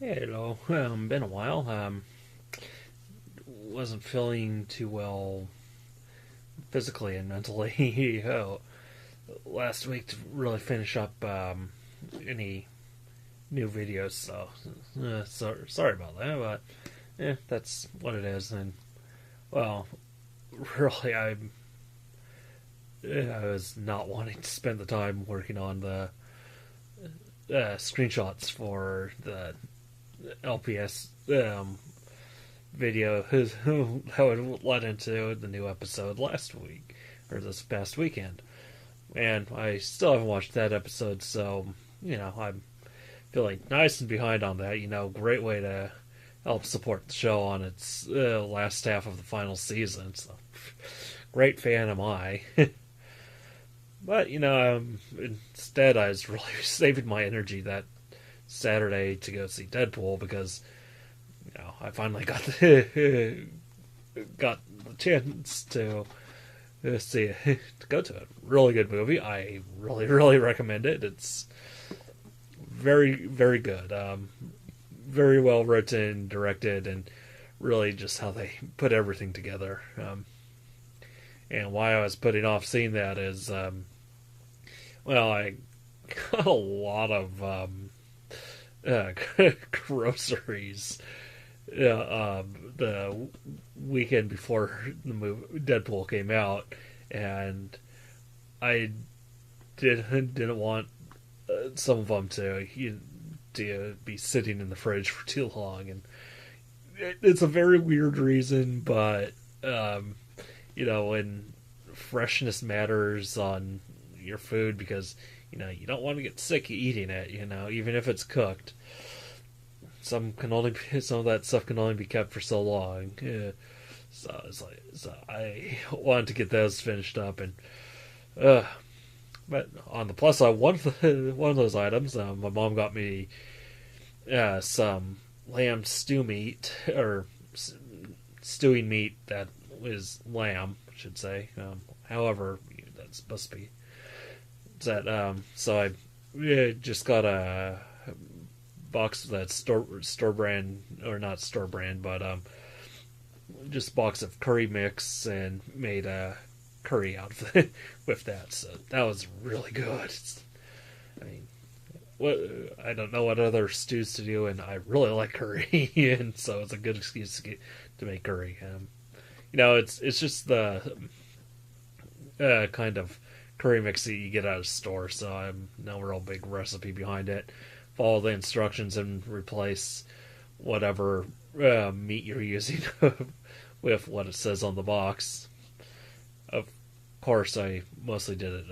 Hey, hello. Been a while. Wasn't feeling too well physically and mentally last week to really finish up any new videos. Sorry about that, but that's what it is. And well, really, I was not wanting to spend the time working on the screenshots for the LPS video that would led into the new episode last week or this past weekend, and I still haven't watched that episode. So I'm feeling nice and behind on that. Great way to help support the show on its last half of the final season. So great fan am I. But instead I was really saving my energy that Saturday to go see Deadpool because I finally got got the chance to see it, to go to it. Really good movie. I really recommend it. It's very good. Very well written, directed, and really just how they put everything together. And why I was putting off seeing that is, I got a lot of uh, groceries the weekend before the movie Deadpool came out, and I didn't want some of them to be sitting in the fridge for too long, and it's a very weird reason, but when freshness matters on your food because you don't want to get sick eating it, even if it's cooked. Some of that stuff can only be kept for so long. Yeah. So I wanted to get those finished up, and but on the plus side, one of those items, my mom got me some lamb stew meat or stewing meat that is lamb, I should say. However, that's supposed to be that. So I just got a box that's store brand, or not store brand, but just a box of curry mix and made a curry out of it with that. So that was really good. I mean, what I don't know what other stews to do, and I really like curry, and so it's a good excuse to make curry. It's just the kind of curry mix that you get out of the store, so I'm no real big recipe behind it. Follow the instructions and replace whatever meat you're using with what it says on the box. Of course, I mostly did it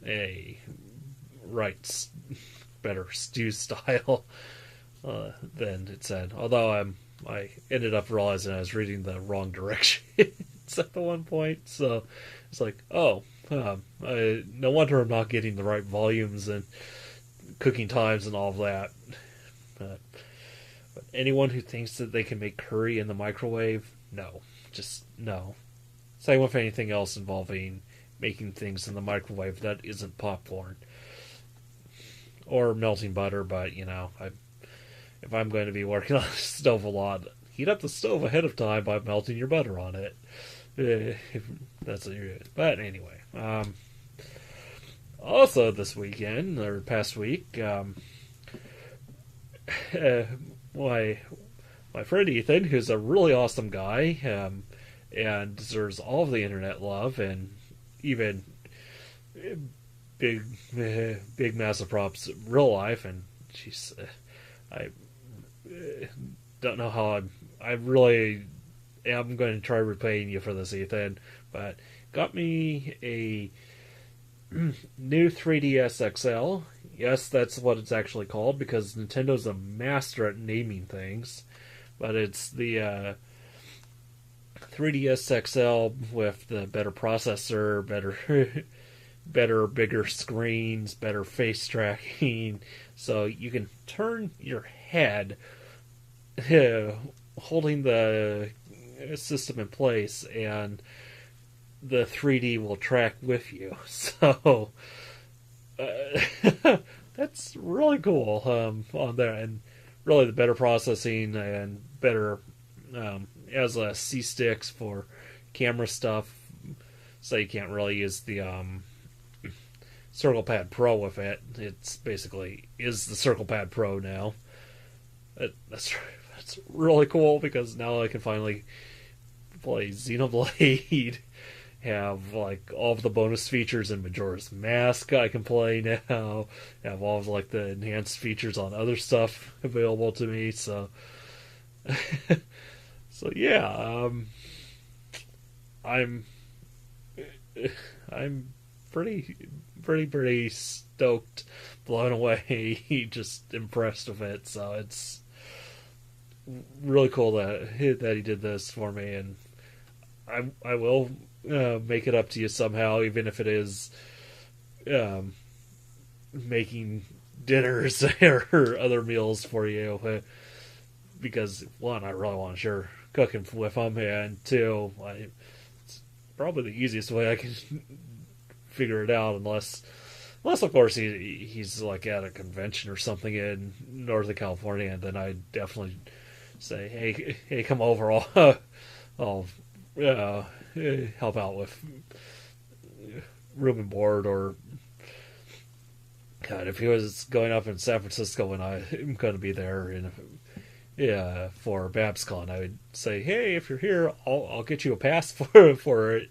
a right, better stew style than it said. Although I ended up realizing I was reading the wrong directions at the one point, so it's like, no wonder I'm not getting the right volumes and cooking times and all of that. But anyone who thinks that they can make curry in the microwave, no, just no. Same with anything else involving making things in the microwave that isn't popcorn or melting butter. But if I'm going to be working on the stove a lot, heat up the stove ahead of time by melting your butter on it. That's what you're doing. But anyway, also this weekend or past week, my friend Ethan, who's a really awesome guy, and deserves all of the internet love, and even big massive props real life. And she's I don't know how I really am going to try repaying you for this, Ethan, but got me a new 3DS XL. Yes, that's what it's actually called because Nintendo's a master at naming things. But it's the 3DS XL with the better processor, bigger screens, better face tracking. So you can turn your head holding the system in place, and the 3D will track with you. So that's really cool on there, and really the better processing and better as a C sticks for camera stuff. So you can't really use the Circle Pad Pro with it. It's basically is the Circle Pad Pro now. That's really cool because now I can finally play Xenoblade. Have like all of the bonus features in Majora's Mask I can play now. Have all of like the enhanced features on other stuff available to me. So, so yeah, I'm I'm pretty stoked, blown away, just impressed with it. So it's really cool that he did this for me, and I will make it up to you somehow, even if it is making dinners or other meals for you. Because one, I really want to share cooking with him, and two, it's probably the easiest way I can figure it out, unless of course he's like at a convention or something in Northern California, and then I definitely say, hey, come over. I'll help out with room and board, or God, if he was going up in San Francisco and I'm going to be there for BabsCon, I would say, hey, if you're here, I'll get you a pass for it.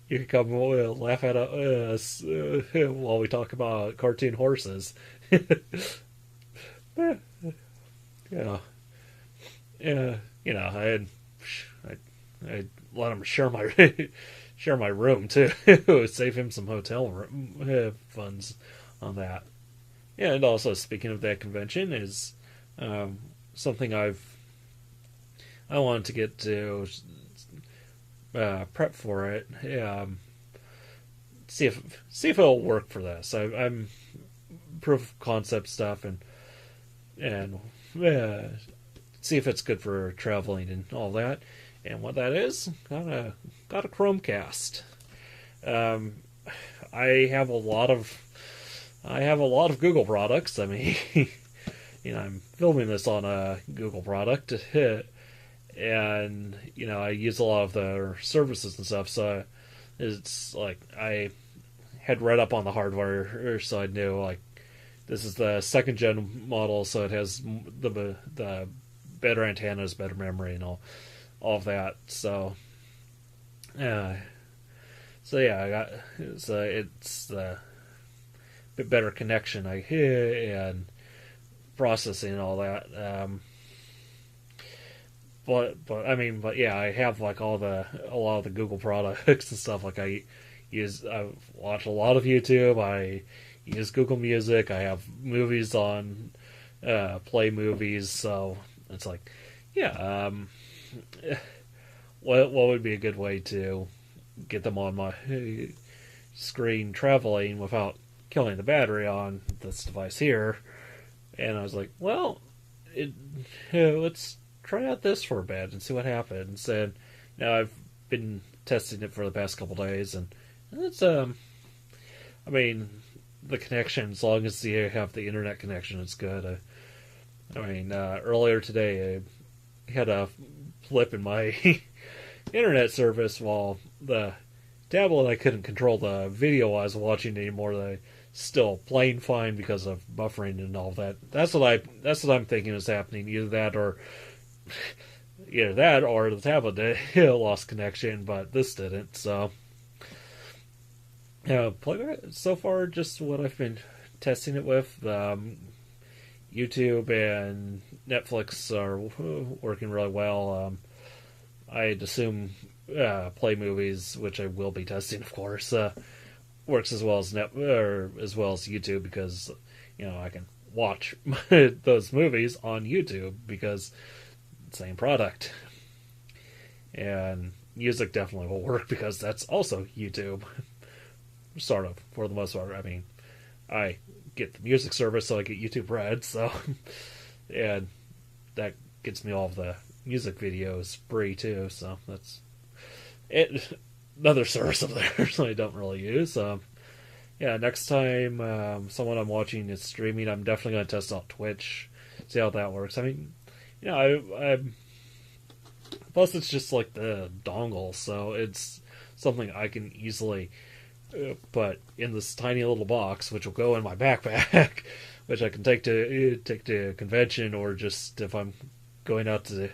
You can come laugh at us while we talk about cartoon horses. Yeah. I let him share my room too. Save him some hotel room funds on that. Yeah, and also speaking of that convention is something I wanted to get to prep for it. See if it'll work for this. I'm proof of concept stuff and see if it's good for traveling and all that. And what that is, got a Chromecast. I have a lot of Google products. I mean, I'm filming this on a Google product, and I use a lot of their services and stuff. So it's like I had read up on the hardware, so I knew like this is the second gen model, so it has the better antennas, better memory, and all of that. So yeah, it's the bit better connection and processing and all that. But yeah, I have like a lot of the Google products and stuff. Like I watch a lot of YouTube. I use Google Music. I have movies on Play Movies. So it's like, yeah, what would be a good way to get them on my screen traveling without killing the battery on this device here? And I was like, well, let's try out this for a bit and see what happens. And now I've been testing it for the past couple days, and it's the connection, as long as you have the internet connection, it's good. Earlier today I had a flip in my internet service while the tablet, I couldn't control the video I was watching anymore. Still playing fine because of buffering and all that. That's what I'm thinking is happening. Either that or the tablet lost connection, but this didn't. So so far, just what I've been testing it with. YouTube and Netflix are working really well. I'd assume Play Movies, which I will be testing, of course, works as well as YouTube, because I can watch those movies on YouTube because same product. And music definitely will work because that's also YouTube, sort of, for the most part. I mean, I get the music service, so I get YouTube Red, so and that gets me all of the music videos free too. So that's it. Another service of theirs I don't really use. yeah, next time someone I'm watching is streaming, I'm definitely going to test out Twitch, see how that works. I mean, you know, I plus it's just like the dongle, so it's something I can easily put in this tiny little box, which will go in my backpack, which I can take to a convention, or just if I'm going out to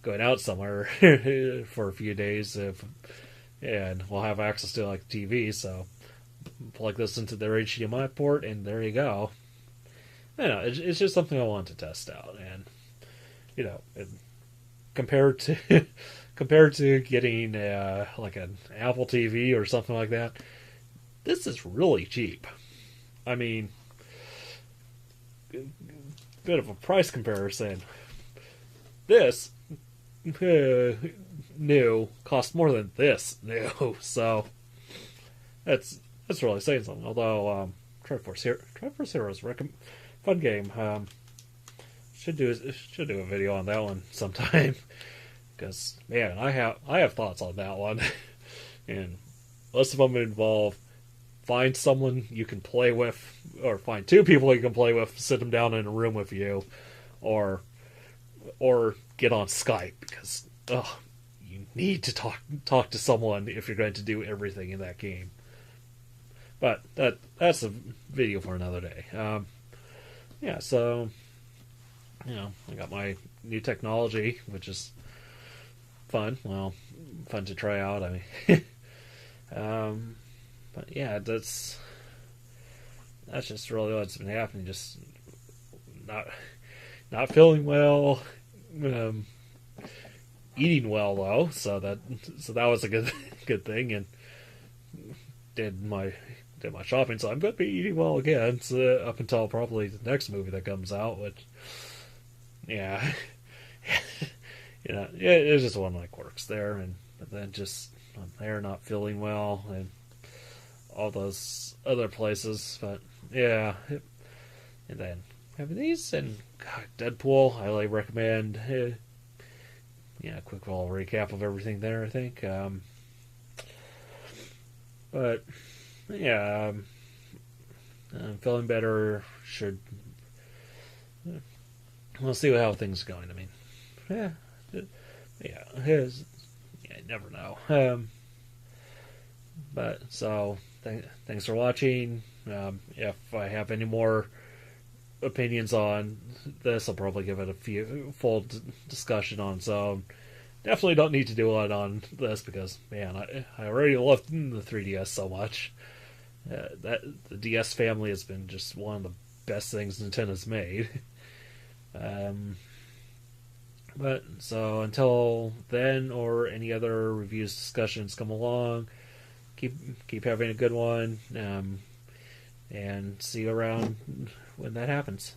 going out somewhere for a few days, and we'll have access to like TV, so plug this into their HDMI port, and there you go. I know it's just something I want to test out, and you know, compared to compared to getting like an Apple TV or something like that, this is really cheap. I mean, bit of a price comparison. This new cost more than this new, so that's really saying something. Although Triforce Heroes fun game. Should do a video on that one sometime, because man, I have thoughts on that one, and most of them involve find someone you can play with, or find two people you can play with, sit them down in a room with you, or get on Skype, because you need to talk to someone if you're going to do everything in that game. But that's a video for another day. Yeah, so you know, I got my new technology, which is fun. Well, fun to try out. I mean, but yeah, that's just really what's been happening. Just not feeling well, eating well though. So that was a good thing, and did my shopping. So I'm going to be eating well again. So up until probably the next movie that comes out, which. Yeah, you know, it's just one of my quirks there, and but then just I'm there not feeling well, and all those other places. But yeah, and then having these, and God, Deadpool, I highly recommend. Yeah, quick little recap of everything there. I think, but yeah, I'm feeling better. We'll see how things are going. I mean, you never know. But so, thanks for watching. If I have any more opinions on this, I'll probably give it a full discussion on. So, definitely don't need to do it on this, because man, I already loved the 3DS so much. That the DS family has been just one of the best things Nintendo's made. But so until then, or any other reviews, discussions come along, keep having a good one, and see you around when that happens.